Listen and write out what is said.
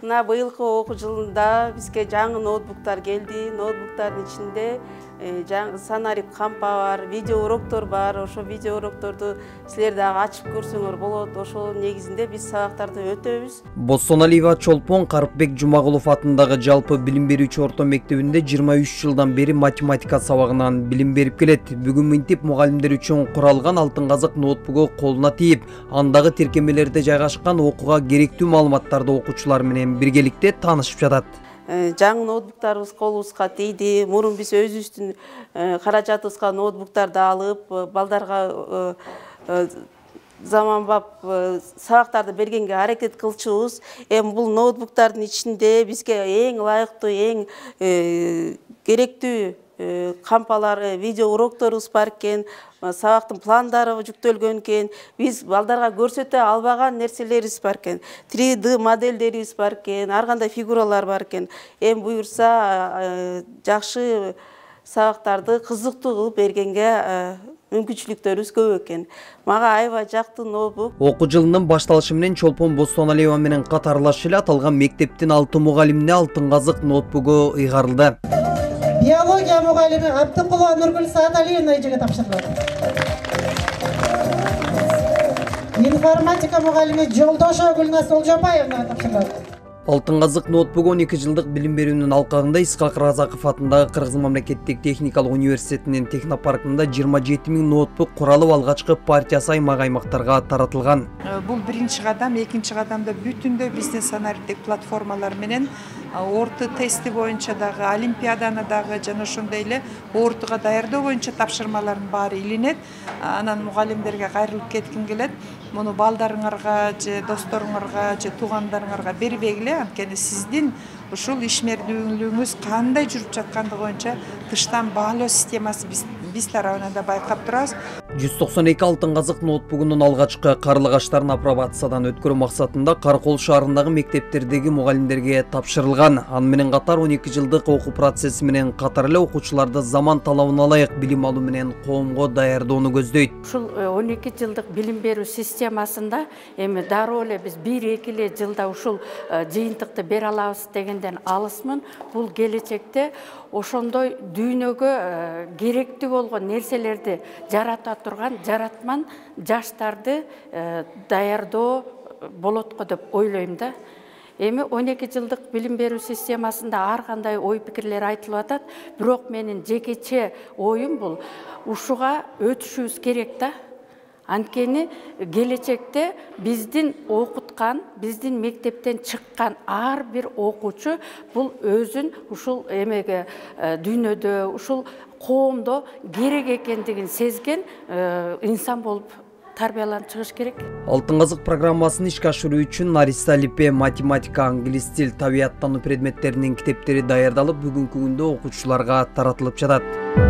Мына быйылкы окуу жылында бизге жаңы ноутбуктар келди. Ноутбуктардын ичинде жаңы сценарий кампа бар, видео уроктор бар. Ошо видео урокторду силер дагы ачып көрсөңөр болот. Ошол негизинде биз сабактарды өтөбүз. Боссоналиева Чолпон Карпбек Жумагулов атындагы жалпы билим берүүчү орто мектебинде 23 жылдан бери математика сабагынан билим берип келет. Бүгүн мынтип мугалимдер үчүн куралган алтын казык ноутбугу колуна тийип, андагы тиркемелерде жайгашкан окууга керектүү маалыматтарды окуучулар менен биргеликте таанышып жатат. Жаңы ноутбуктарыбыз колубузга тийди. Мурун биз өзүбүздүн каражатыбызга ноутбуктарды алып, балдарга заманбап сабактарды бергенге аракет кылчубуз. Эми бул ноутбуктардын ичинде бизге эң ылайыктуу, эң керектүү кампалар, видео урокторубуз бар экен, сабактын пландары жүктөлгөн экен. Биз балдарга көрсөтө албаган нерселерибиз бар экен. 3D моделдерибиз бар экен, ар кандай фигуралар бар экен. Эми буюрса жакшы сабактарды кызыктуу кылып бергенге мүмкүнчүлүктөрүбүз көп экен. Мага аябай жакты ноутбук. Окуу жылынын башталышы менен Чолпон Боссоналиева менен катарлашып эле аталган мектептин 6 мугалимине алтын казык ноутбугу ыйгарылды. Биология мугалими Абдыкулова Нургүл Сааталиевна эжеге тапшырылат. Информатика мугалими Жолдошова Гүлназ Олжобаевна тапшырылат. Алтын казык ноутбугу 12 жылдык билим берүүнүн алкагында Исхак Разаков атындагы Кыргыз мамлекеттик техникалык университетинин технопаркында 27 000 ноутбук куралып алгачкы партиясы аймактарга таратылган. Бул биринчи кадам, экинчи кадамда бүтүндөй биздин санариптик платформалар менен орто тести боюнча дагы, олимпиаданы дагы жана ошондой эле ортуга даярдоо боюнча тапшырмалардын баары илинет. Анан мугалимдерге кайрылып кетким келет. Муну балдарыңарга же досторуңарга же туугандарыңарга бербегиле, анткени сиздин ушул ишмердүүлүгүңүз кандай жүрүп жаткандыгы боюнча тыштан баалоо системасы биз тарабынан да байкап турабыз. 192 алтын казык ноутбугунун алгачкы карлыгаштарын апробациядан өткөрүү максатында Каракол шаарындагы мектептердеги мугалимдерге тапшырылган. Аны менен катар 12 жылдык окуу процесси менен катар эле окуучуларды заман талабына ылайык билим алуу менен коомго даярдоону көздөйт. Ушул 12 жылдык билим берүү системасында эми дароо эле биз 1-2 эле жылда ушул жыйынтыкты бере алабыз дегенден алысмын. Бул келечекте ошондой дүйнөгө керектүү болгон нерселерди жарата турган жаратман жаштарды даярдоо болот го деп ойлойм да. Эми 12 жылдык билим берүү системасында ар кандай ой пикирлер айтылып атат, бирок менин жекече оюм бул ушуга өтүшүбүз керек да. Анткени келечекте биздин окуткан, биздин мектептен чыккан ар бир окуучу бул өзүн ушул эмеге дүйнөдө, ушул коомдо керек экендигин сезген инсан болуп тарбияланып чыгыш керек. Алтын казык программасын ишке ашыруу үчүн Нариса Алипе, математика, англис тил, табияттануу предметтеринин китептери даярдалып, бүгүнкү күндө окуучуларга таратылып жатат.